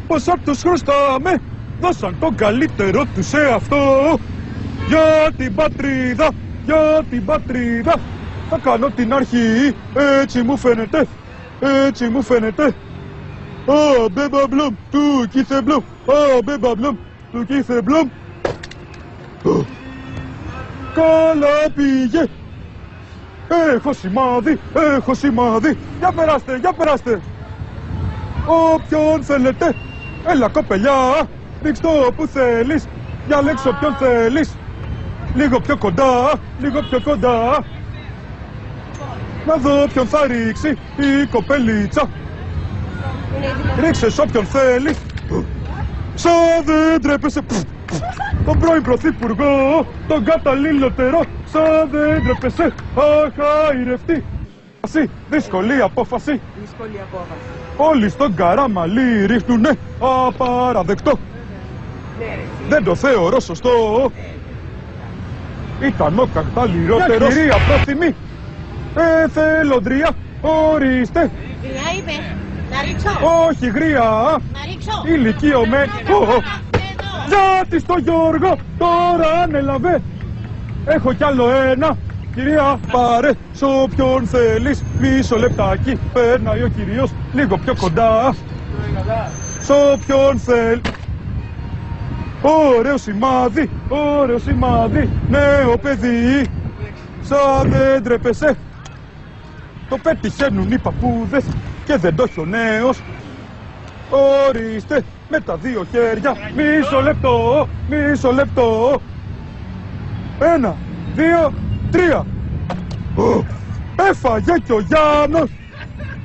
πόσα τους χρωστάμε, δώσαν τον καλύτερο τους σε αυτό. Για την πατρίδα, θα κάνω την αρχή, έτσι μου φαίνεται. Α, μπέμπα μπλουμ, του κήθε μπλουμ, α, μπέμπα μπλουμ, του κήθε μπλουμ. Καλά πήγε. Έχω σημάδι, για περάστε. Όποιον θέλετε, έλα κοπελιά, ρίξ' το που θέλεις, διαλέξω ποιον θέλεις. Λίγο πιο κοντά, να δω ποιον θα ρίξει η κοπελίτσα. Ρίξε σ' όποιον θέλεις, σαν δεν τρέπεσαι. Τον πρώην πρωθυπουργό, τον καταλληλότερο, σαν δεν τρέπεσαι, αχαϊρευτή. Δύσκολη απόφαση. Όλοι στον Καραμαλή ρίχνουνε απαραδεκτό. Δεν το θεωρώ σωστό. Ήταν ο καταλληλότερος. Κυρία πρόθυμη, εθελοντρία, ορίστε. Γριά είπε, να ρίξω. Όχι γριά. Να ρίξω. Ηλικίωμαι. Γιατί στο Γιώργο τώρα ανέλαβε. Έχω κι άλλο ένα. Κυρία, πάρε σ' όποιον θέλεις. Μισό λεπτάκι, περνάει ο κυρίος λίγο πιο κοντά. Σ' όποιον θέλει. Ωραίο σημάδι, νέο παιδί. Σαν δεν τρέπεσαι. Το πετυχαίνουν οι παππούδες και δεν το έχει ο νέος. Ορίστε, με τα δύο χέρια, μισό λεπτό. 1, 2, 3. Έφαγε κι ο Γιάννος,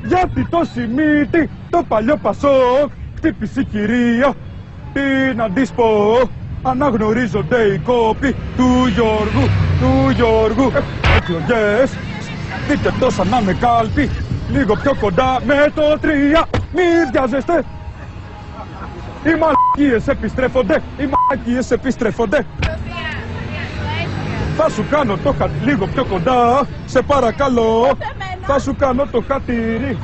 γιατί το σημείτι, το παλιό Πασόκ, χτύπησε η κυρία. Τι να της πω, αναγνωρίζονται οι κόποι του Γιώργου. Εκλογές, δείτε τόσα να με κάλπη, λίγο πιο κοντά με το 3, μη βιάζεστε. Οι μαλακίες επιστρέφονται. Θα σου κάνω το χατήρι λίγο πιο κοντά, σε παρακαλώ. Θα σου κάνω το χατήρι.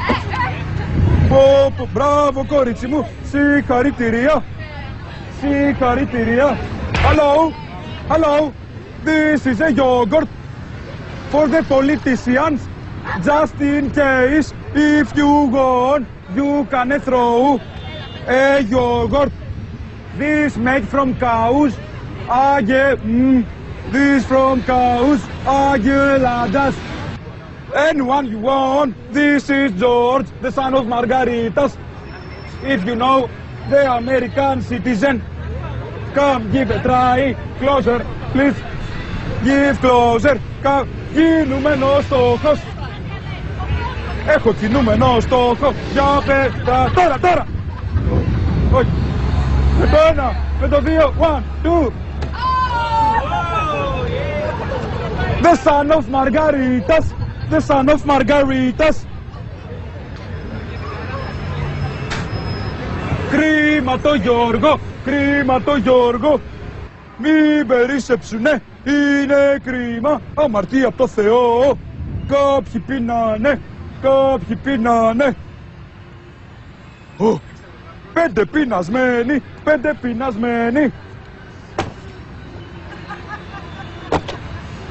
Μπράβο κορίτσι μου, συγχαρητήρια. Hello, this is a yogurt for the politicians, just in case if you want, you can throw a yogurt. This made from cows, this from cows, ageladas. Anyone you want, this is George, the son of Margaritas. If you know the American citizen, come give a try. Closer, please. Give closer. Κινούμενο στόχος. Έχω κινούμενο στόχο. Για πέτα. Τώρα. Όχι. Με το 1, με το 2, 1, 2. The son of Margaritas. Κρίμα το Γιώργο, μην περίσσεψουνε, είναι κρίμα, αμαρτία από το Θεό. Κάποιοι πεινάνε. 5 πεινασμένοι.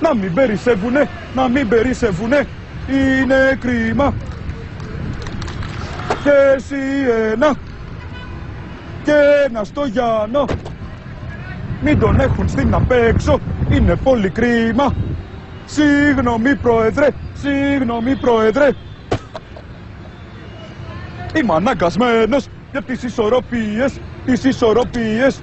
Να μην περισσεύουνε, είναι κρίμα. Και εσύ και ένα στο Γιάννο. Μην τον έχουν στην απέξω, είναι πολύ κρίμα. Συγγνώμη πρόεδρε. Είμαι αναγκασμένος για τις ισορροπίες.